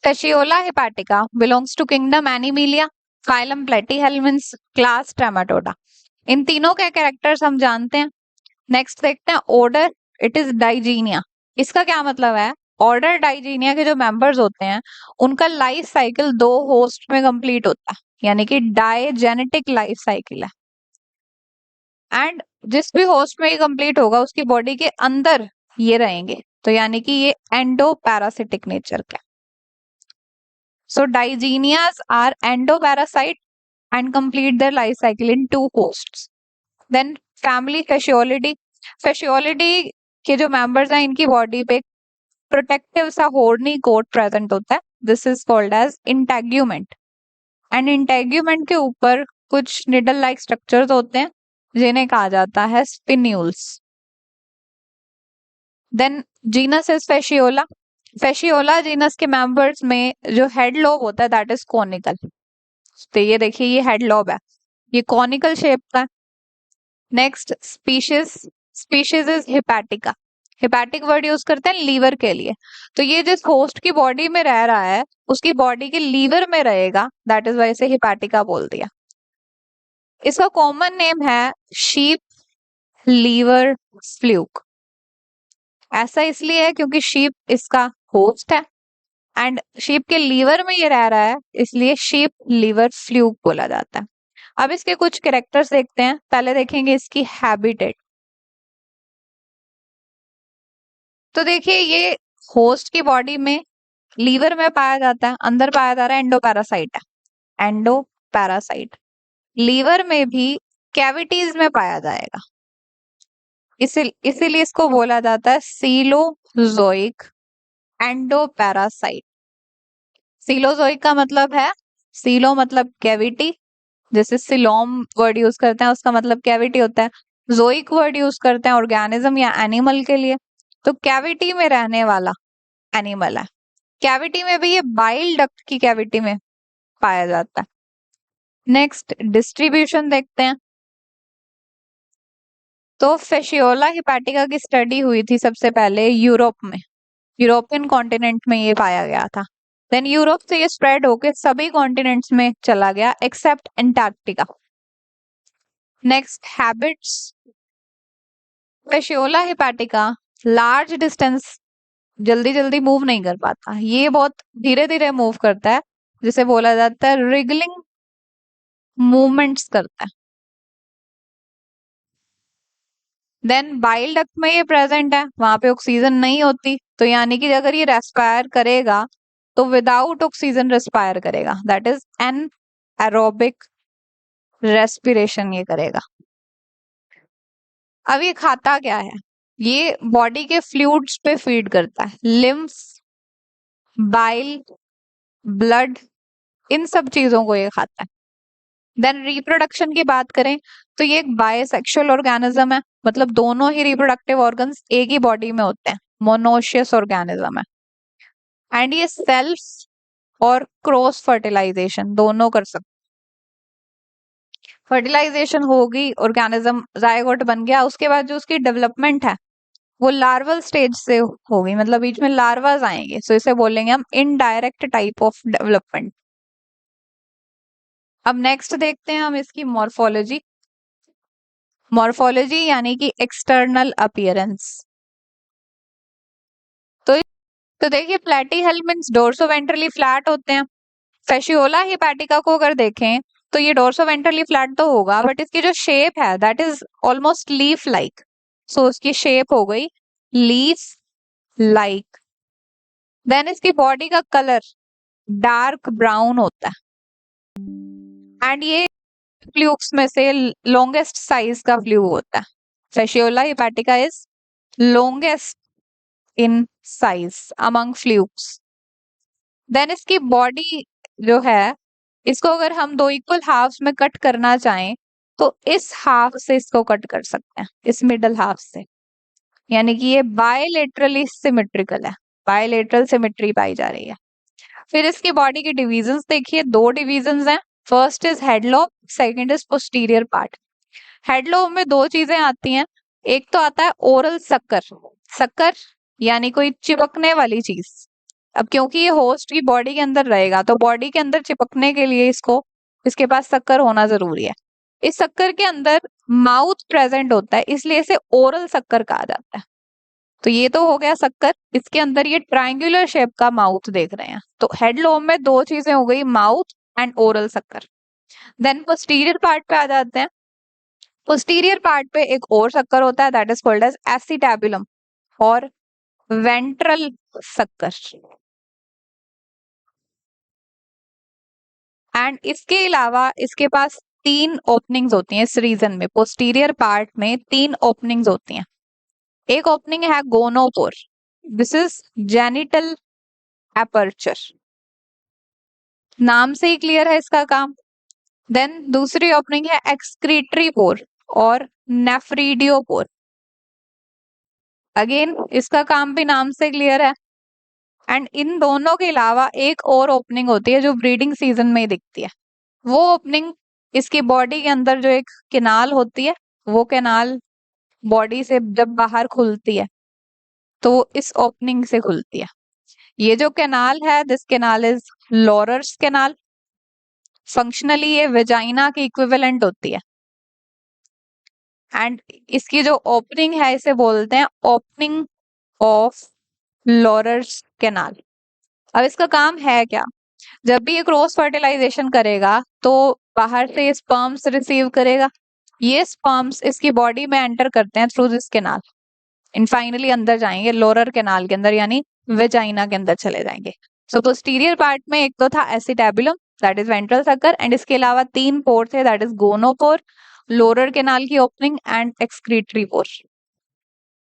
Fasciola hepatica belongs to kingdom Animalia, phylum Platyhelminths, class Trematoda. इन तीनों के characters हम जानते हैं। नेक्स्ट देखते हैं ऑर्डर, इट इज डाइजीनिया। इसका क्या मतलब है? ऑर्डर डाइजीनिया के जो मेंबर्स होते हैं उनका लाइफ साइकिल 2 होस्ट में कंप्लीट होता है, यानी कि डायजेनेटिक लाइफ साइकिल है। एंड जिस भी होस्ट में ये कंप्लीट होगा उसकी बॉडी के अंदर ये रहेंगे, तो यानी कि ये एंडो पैरासिटिक नेचर का। So digeneans are endoparasite and complete their life cycle in 2 hosts. Then family fasciolidae. Fasciolidae के जो members हैं इनकी बॉडी पे प्रोटेक्टिव सा horny coat प्रेजेंट होता है। This is called as integument. And integument के ऊपर कुछ needle like structures होते हैं जिन्हें कहा जाता है spinnules. Then genus is Fasciola. Fasciola genus के members में जो head lobe होता है that is conical. तो ये देखिए ये हेड लॉब है, ये कॉनिकल शेप का है। Next species is hepatica. Hepatic word use करते हैं लीवर के लिए, तो ये जिस होस्ट की बॉडी में रह रहा है उसकी बॉडी के लीवर में रहेगा, दैट इज वाई से हिपैटिका बोल दिया। इसका कॉमन नेम है शीप लीवर फ्लूक। ऐसा इसलिए है क्योंकि शीप इसका होस्ट है एंड शीप के लीवर में ये रह रहा है, इसलिए शीप लीवर फ्लूक बोला जाता है। अब इसके कुछ कैरेक्टर्स देखते हैं। पहले देखेंगे इसकी हैबिटेट। तो देखिए ये होस्ट की बॉडी में लीवर में पाया जाता है, अंदर पाया जा रहा है एंडोपैरासाइट है, एंडोपैरासाइट। लीवर में भी कैविटीज में पाया जाएगा, इसीलिए इसको बोला जाता है सीलोजोइक एंडोपैरासाइट। सीलोजोइक का मतलब है, सीलो मतलब कैविटी, जैसे सिलोम वर्ड यूज करते हैं उसका मतलब कैविटी होता है। जोइक वर्ड यूज करते हैं ऑर्गेनिज्म या एनिमल के लिए, तो कैविटी में रहने वाला एनिमल है। कैविटी में भी ये बाइल डक्ट की कैविटी में पाया जाता है। नेक्स्ट डिस्ट्रीब्यूशन देखते हैं। तो फेशियोला हिपैटिका की स्टडी हुई थी सबसे पहले यूरोप में, यूरोपियन कॉन्टिनेंट में ये पाया गया था। देन यूरोप से ये स्प्रेड होके सभी कॉन्टिनेंट्स में चला गया except Antarctica. Next habits. Fasciola hepatica large distance जल्दी जल्दी मूव नहीं कर पाता, ये बहुत धीरे धीरे मूव करता है, जिसे बोला जाता है रिगलिंग मूवमेंट्स करता है। देन बाइल डक्ट में ये प्रेजेंट है, वहां पे ऑक्सीजन नहीं होती, तो यानी कि अगर ये रेस्पायर करेगा तो विदाउट ऑक्सीजन रेस्पायर करेगा, that is an aerobic respiration ये करेगा। अब ये खाता क्या है? ये बॉडी के फ्लूइड्स पे फीड करता है, लिम्फ, बाइल, ब्लड, इन सब चीजों को ये खाता है। देन रिप्रोडक्शन की बात करें तो ये एक बायसेक्सुअल ऑर्गेनिज्म है, मतलब दोनों ही रिप्रोडक्टिव ऑर्गन्स एक ही बॉडी में होते हैं, मोनोशियस ऑर्गेनिज्म है। एंड ये सेल्फ और क्रॉस फर्टिलाइजेशन दोनों कर सकते। फर्टिलाइजेशन होगी, ऑर्गेनिज्म जायगोट बन गया, उसके बाद जो उसकी डेवलपमेंट है वो लार्वल स्टेज से होगी, मतलब बीच में लार्वाज आएंगे, सो इसे बोलेंगे हम इनडायरेक्ट टाइप ऑफ डेवलपमेंट। अब नेक्स्ट देखते हैं हम इसकी मॉर्फोलॉजी। मॉर्फोलॉजी यानी कि एक्सटर्नल अपीयरेंस। तो देखिए प्लैटीहेल्मिन्थ्स डोर्सोवेंट्रली फ्लैट होते हैं। फेशियोला हिपैटिका को अगर देखें तो ये डोर्सोवेंट्रली फ्लैट तो होगा, बट इसकी जो शेप है that is almost leaf like, so उसकी शेप हो गई लीफ लाइक। देन इसकी बॉडी का कलर डार्क ब्राउन होता है एंड ये फ्लूक्स में से लॉन्गेस्ट साइज का फ्लू होता है। Fasciola hepatica is longest in size among flukes. Then इसकी बॉडी जो है, इसको अगर हम 2 इक्वल हाफ्स में कट करना चाहें तो इस हाफ से इसको कट कर सकते हैं, इस मिडल हाफ से, यानी कि ये बायलेटरली सिमेट्रिकल है, बायलेटरल सिमेट्री पाई जा रही है। फिर इसकी बॉडी के डिविजन्स देखिए, 2 डिविजन्स हैं। First is head lobe, second is posterior part. Head lobe में 2 चीजें आती हैं, एक तो आता है ओरल सक्कर, सक्कर यानी कोई चिपकने वाली चीज, अब क्योंकि ये होस्ट की बॉडी के अंदर रहेगा तो बॉडी के अंदर चिपकने के लिए इसको इसके पास शक्कर होना जरूरी है। इस शक्कर के अंदर माउथ प्रेजेंट होता है, इसलिए इसे ओरल शक्कर कहा जाता है। तो ये तो हो गया शक्कर, इसके अंदर ये ट्रायंगुलर शेप का माउथ देख रहे हैं। तो हेड लोब में दो चीजें हो गई, माउथ एंड ओरल शक्कर। देन पोस्टीरियर पार्ट पे आ जाते हैं। पोस्टीरियर पार्ट पे एक और शक्कर होता है, दैट इज कॉल्ड एज एसिटैबुलम और वेंट्रल शक्कर। एंड इसके अलावा इसके पास 3 ओपनिंग्स होती हैं इस रीजन में। पोस्टीरियर पार्ट में 3 ओपनिंग्स होती हैं। एक ओपनिंग है gonopore, this is genital aperture, नाम से ही क्लियर है इसका काम। देन दूसरी ओपनिंग है एक्सक्रीटरी पोर और नेफ्रीडियोपोर, अगेन इसका काम भी नाम से क्लियर है। एंड इन दोनों के अलावा एक और ओपनिंग होती है जो ब्रीडिंग सीजन में ही दिखती है। वो ओपनिंग इसकी बॉडी के अंदर जो एक कैनाल होती है, वो कैनाल बॉडी से जब बाहर खुलती है तो वो इस ओपनिंग से खुलती है। ये जो कैनाल है, this canal is Laurer's canal. Functionally ये वेजाइना की इक्विवेलेंट होती है। एंड इसकी जो ओपनिंग है इसे बोलते हैं ओपनिंग ऑफ लॉरर्स कैनाल। अब इसका काम है क्या? जब भी ये क्रॉस फर्टिलाइजेशन करेगा तो बाहर से स्पर्म्स रिसीव करेगा। ये स्पर्म्स इसकी बॉडी में एंटर करते हैं through this canal and finally अंदर जाएंगे लोरर कैनाल के अंदर, यानी वेजाइना के अंदर चले जाएंगे। सो पोस्टीरियर पार्ट में एक तो था एसिटैबुलम, दैट इज वेंट्रल शक्कर, एंड इसके अलावा 3 पोर थे, दैट इज गोनोपोर, लोरर कैनाल की ओपनिंग एंड एक्सक्रीटरी पोर।